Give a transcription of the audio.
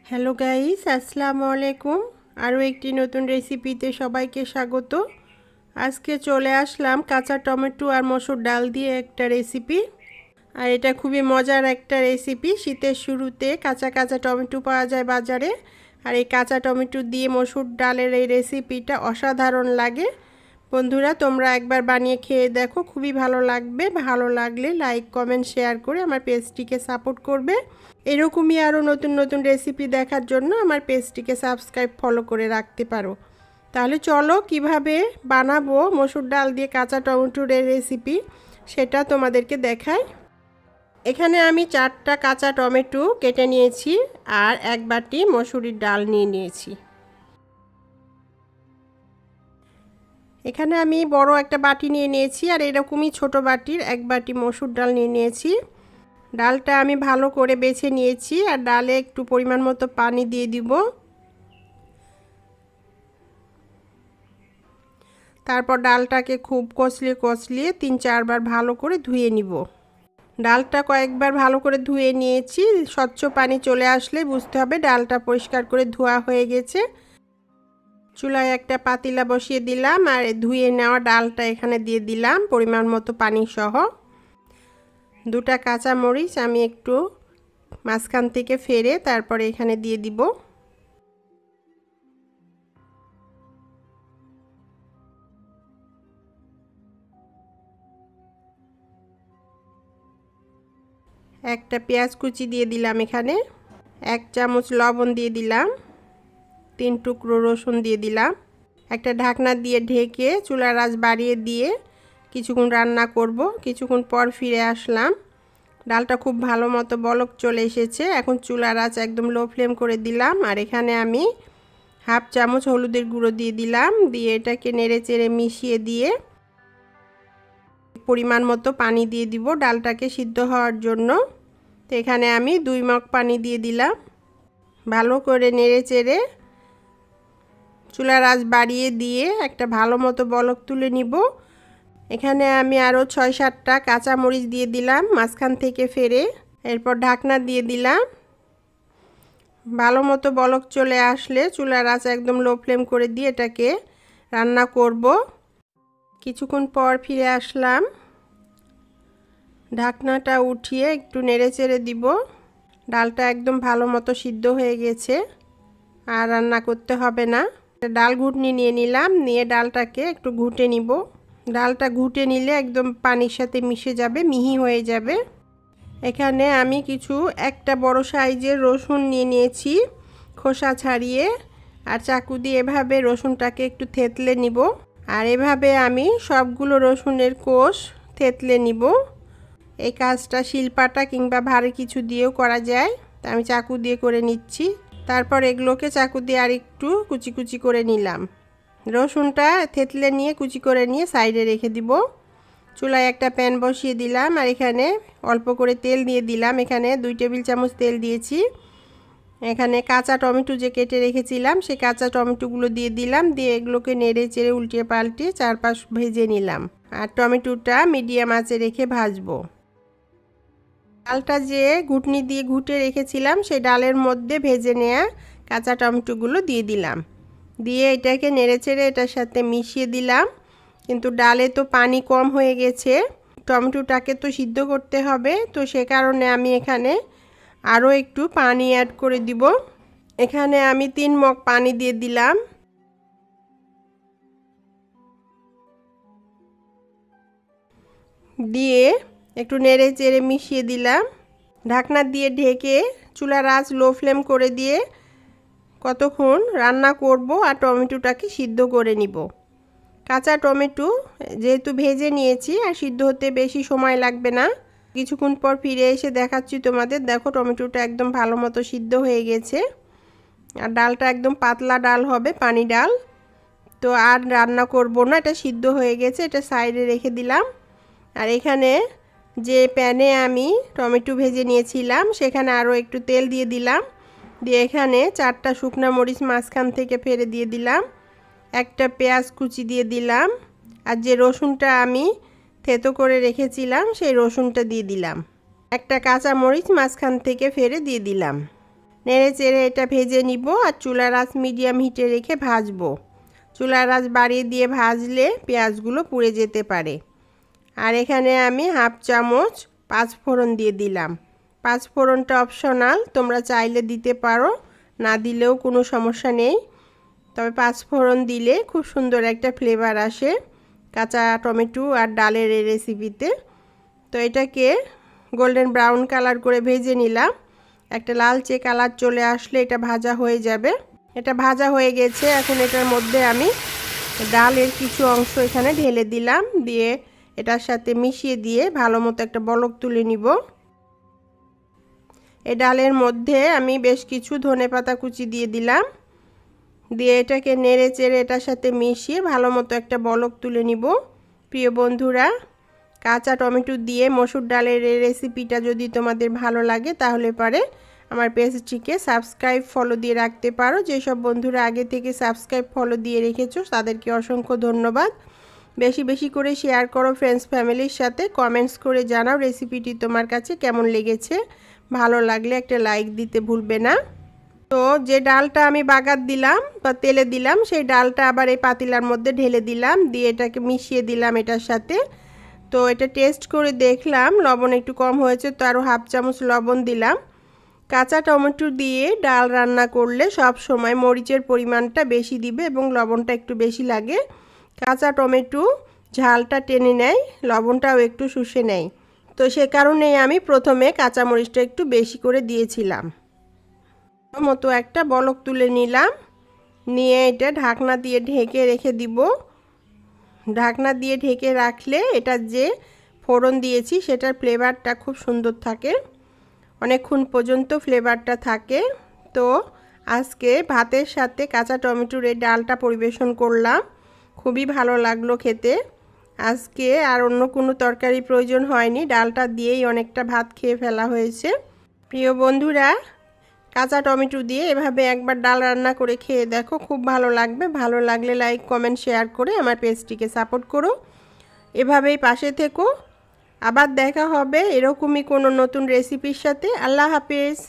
Hello guys, আসসালামু আলাইকুম। আরও একটি নতুন রেসিপিতে সবাইকে স্বাগত। আজকে চলে আসলাম কাঁচা টমেটো আর মসুর ডাল দিয়ে একটা রেসিপি। আর এটা খুবই মজার একটা রেসিপি। শীতের শুরুতে কাঁচা কাঁচা টমেটো পাওয়া যায় বাজারে, আর এই কাঁচা টমেটো দিয়ে মসুর ডালের এই রেসিপিটা অসাধারণ লাগে। বন্ধুরা, তোমরা একবার বানিয়ে খেয়ে দেখো, খুবই ভালো লাগবে। ভালো লাগলে লাইক, কমেন্ট, শেয়ার করে আমার পেজটিকে সাপোর্ট করবে। এরকমই আরও নতুন নতুন রেসিপি দেখার জন্য আমার পেজটিকে সাবস্ক্রাইব, ফলো করে রাখতে পারো। তাহলে চলো কিভাবে বানাবো মসুর ডাল দিয়ে কাঁচা টমেটোর এই রেসিপি সেটা তোমাদেরকে দেখাই। এখানে আমি 4টা কাঁচা টমেটো কেটে নিয়েছি আর 1 বাটি মসুরির ডাল নিয়ে নিয়েছি। এখানে আমি বড় একটা বাটি নিয়ে নিয়েছি আর এরকমই ছোট বাটির 1 বাটি মসুর ডাল নিয়ে নিয়েছি। ডালটা আমি ভালো করে বেছে নিয়েছি আর ডালে একটু পরিমাণ মতো পানি দিয়ে দিব। তারপর ডালটাকে খুব কষলিয়ে 3-4 বার ভালো করে ধুয়ে নিব। ডালটা কয়েকবার ভালো করে ধুয়ে নিয়েছি। স্বচ্ছ পানি চলে আসলে বুঝতে হবে ডালটা পরিষ্কার করে ধোয়া হয়ে গেছে। চুলায় একটা পাতিলা বসিয়ে দিলাম আর ধুয়ে নেওয়া ডালটা এখানে দিয়ে দিলাম পরিমাণ মতো পানি সহ। 2টা কাঁচা মরিচ আমি একটু মাঝখান থেকে ফেরে তারপরে এখানে দিয়ে দিব। একটা পেঁয়াজ কুচি দিয়ে দিলাম এখানে। 1 চামচ লবণ দিয়ে দিলাম। 3 টুকরো রসুন দিয়ে দিলাম। একটা ঢাকনা দিয়ে ঢেকে চুলার আঁচ বাড়িয়ে দিয়ে কিছুক্ষণ রান্না করব। কিছুক্ষণ পর ফিরে আসলাম। ডালটা খুব ভালো মতো বলক চলে এসেছে। এখন চুলার আঁচ একদম লো ফ্লেম করে দিলাম আর এখানে আমি 1/2 চামচ হলুদের গুঁড়ো দিয়ে দিলাম। দিয়ে এটাকে নেড়ে চেড়ে মিশিয়ে দিয়ে পরিমাণ মতো পানি দিয়ে দিব ডালটাকে সিদ্ধ হওয়ার জন্য। তো এখানে আমি 2 মগ পানি দিয়ে দিলাম। ভালো করে নেড়ে চেড়ে চুলার আঁচ বাড়িয়ে দিয়ে একটা ভালো মতো বলক তুলে নিব। এখানে আমি আরও 6-7টা কাঁচা মরিচ দিয়ে দিলাম মাঝখান থেকে ফেরে। এরপর ঢাকনা দিয়ে দিলাম। ভালো মতো বলক চলে আসলে চুলার আঁচ একদম লো ফ্লেম করে দিয়ে এটাকে রান্না করব। কিছুক্ষণ পর ফিরে আসলাম। ঢাকনাটা উঠিয়ে একটু নেড়ে চেড়ে দিব। ডালটা একদম ভালো মতো সিদ্ধ হয়ে গেছে, আর রান্না করতে হবে না। ডাল ঘুটনি নিয়ে নিলাম, নিয়ে ডালটাকে একটু ঘুটে নিব। ডালটা ঘুটে নিলে একদম পানির সাথে মিশে যাবে, মিহি হয়ে যাবে। এখানে আমি একটা বড় সাইজের রসুন নিয়ে নিয়েছি খোসা ছাড়িয়ে, আর চাকু দিয়ে এভাবে রসুনটাকে একটু থেতলে নিব। আর এভাবে আমি সবগুলো রসুনের কোষ থেতলে নিব। এই কাজটা শিলপাটা কিংবা ভারী কিছু দিয়েও করা যায়, তা আমি চাকু দিয়ে করে নিচ্ছি। তারপর এগুলোকে চাকু দিয়ে আর একটু কুচি কুচি করে নিলাম। রসুনটা থেতলে নিয়ে কুচি করে নিয়ে সাইডে রেখে দিব। চুলায় একটা প্যান বসিয়ে দিলাম আর এখানে অল্প করে তেল দিয়ে দিলাম। এখানে 2 টেবিল চামচ তেল দিয়েছি। এখানে কাঁচা টমেটো যে কেটে রেখেছিলাম সেই কাঁচা টমেটোগুলো দিয়ে দিলাম। দিয়ে এগুলোকে নেড়ে চেড়ে উল্টে পাল্টে চারপাশ ভেজে নিলাম। আর টমেটোটা মিডিয়াম আঁচে রেখে ভাজবো। ডালটা যে ঘুটনি দিয়ে ঘুটে রেখেছিলাম সেই ডালের মধ্যে ভেজে নেওয়া কাঁচা টমেটোগুলো দিয়ে দিলাম। দিয়ে এটাকে নেড়েচেড়ে এটার সাথে মিশিয়ে দিলাম। কিন্তু ডালে তো পানি কম হয়ে গেছে, টমেটোটাকে তো সিদ্ধ করতে হবে, তো সে কারণে আমি এখানে আরও একটু পানি অ্যাড করে দিব। এখানে আমি 3 মগ পানি দিয়ে দিলাম। দিয়ে একটু নেড়ে চেড়ে মিশিয়ে দিলাম। ঢাকনা দিয়ে ঢেকে চুলার আঁচ লো ফ্লেম করে দিয়ে কতক্ষণ রান্না করব আর টমেটোটাকে সিদ্ধ করে নিব। কাঁচা টমেটো যেহেতু ভেজে নিয়েছি আর সিদ্ধ হতে বেশি সময় লাগবে না। কিছুক্ষণ পর ফিরে এসে দেখাচ্ছি তোমাদের। দেখো টমেটোটা একদম ভালো মতো সিদ্ধ হয়ে গেছে আর ডালটা একদম পাতলা ডাল হবে, পানি ডাল। তো আর রান্না করব না, এটা সিদ্ধ হয়ে গেছে, এটা সাইডে রেখে দিলাম। আর এখানে যে প্যানে আমি টমেটো ভেজে নিয়েছিলাম সেখানে আরও একটু তেল দিয়ে দিলাম। দিয়ে এখানে 4টা শুকনা মরিচ মাঝখান থেকে ফেলে দিয়ে দিলাম। একটা পেঁয়াজ কুচি দিয়ে দিলাম। আর যে রসুনটা আমি থেতো করে রেখেছিলাম সেই রসুনটা দিয়ে দিলাম। একটা কাঁচা মরিচ মাঝখান থেকে ফেলে দিয়ে দিলাম। নেড়ে চেড়ে এটা ভেজে নিব আর চুলার আঁচ মিডিয়াম হিটে রেখে ভাজবো। চুলার আঁচ বাড়িয়ে দিয়ে ভাজলে পেঁয়াজগুলো পুড়ে যেতে পারে। আর এখানে আমি হাফ চামচ পাঁচফোড়ন দিয়ে দিলাম। পাঁচফোড়নটা অপশনাল, তোমরা চাইলে দিতে পারো, না দিলেও কোনো সমস্যা নেই। তবে পাঁচফোড়ন দিলে খুব সুন্দর একটা ফ্লেভার আসে কাঁচা টমেটো আর ডালের এই রেসিপিতে। তো এটাকে গোল্ডেন ব্রাউন কালার করে ভেজে নিলাম। একটা লালচে কালার চলে আসলে এটা ভাজা হয়ে যাবে। এটা ভাজা হয়ে গেছে। এখন এটার মধ্যে আমি ডালের কিছু অংশ এখানে ঢেলে দিলাম, দিয়ে এটার সাথে মিশিয়ে দিয়ে ভালো মতো একটা বলক তুলে নিব। এই ডালের মধ্যে আমি বেশ কিছু ধনেপাতা কুচি দিয়ে দিলাম, দিয়ে এটাকে নেড়ে চেড়ে এটার সাথে মিশিয়ে ভালো মতো একটা বলক তুলে নিব। প্রিয় বন্ধুরা, কাঁচা টমেটো দিয়ে মসুর ডালের এই রেসিপিটা যদি তোমাদের ভালো লাগে তাহলে পারে আমার পেজটিকে সাবস্ক্রাইব ফলো দিয়ে রাখতে পারো। যেসব বন্ধুরা আগে থেকে সাবস্ক্রাইব ফলো দিয়ে রেখেছো তাদেরকে অসংখ্য ধন্যবাদ। বেশি বেশি করে শেয়ার করো ফ্রেন্ডস ফ্যামিলির সাথে। কমেন্টস করে জানাও রেসিপিটি তোমার কাছে কেমন লেগেছে। ভালো লাগলে একটা লাইক দিতে ভুলবে না। তো যে ডালটা আমি বাগার দিলাম বা তেলে দিলাম সেই ডালটা আবার এই পাতিলার মধ্যে ঢেলে দিলাম, দিয়ে এটাকে মিশিয়ে দিলাম এটার সাথে। তো এটা টেস্ট করে দেখলাম লবণ একটু কম হয়েছে, তো আরও হাফ চামচ লবণ দিলাম। কাঁচা টমেটো দিয়ে ডাল রান্না করলে সব সময় মরিচের পরিমাণটা বেশি দিবে এবং লবণটা একটু বেশি লাগে। কাঁচা টমেটো ঝালটা টেনে নেয়, লবণটাও একটু শুষে নেয়। তো সে কারণেই আমি প্রথমে কাঁচামরিচটা একটু বেশি করে দিয়েছিলাম। মতো একটা বলক তুলে নিলাম, নিয়ে এটা ঢাকনা দিয়ে ঢেকে রেখে দিব। ঢাকনা দিয়ে ঢেকে রাখলে এটা যে ফোড়ন দিয়েছি সেটার ফ্লেভারটা খুব সুন্দর থাকে, অনেকক্ষণ পর্যন্ত ফ্লেভারটা থাকে। তো আজকে ভাতের সাথে কাঁচা টমেটোর এই ডালটা পরিবেশন করলাম, খুবই ভালো লাগলো খেতে। আজকে আর অন্য কোনো তরকারি প্রয়োজন হয়নি, ডালটা দিয়েই অনেকটা ভাত খেয়ে ফেলা হয়েছে। প্রিয় বন্ধুরা, কাঁচা টমেটো দিয়ে এভাবে একবার ডাল রান্না করে খেয়ে দেখো, খুব ভালো লাগবে। ভালো লাগলে লাইক কমেন্ট শেয়ার করে আমার পেজটিকে সাপোর্ট করো। এভাবেই পাশে থেকো। আবার দেখা হবে এরকমই কোনো নতুন রেসিপির সাথে। আল্লাহ হাফেজ।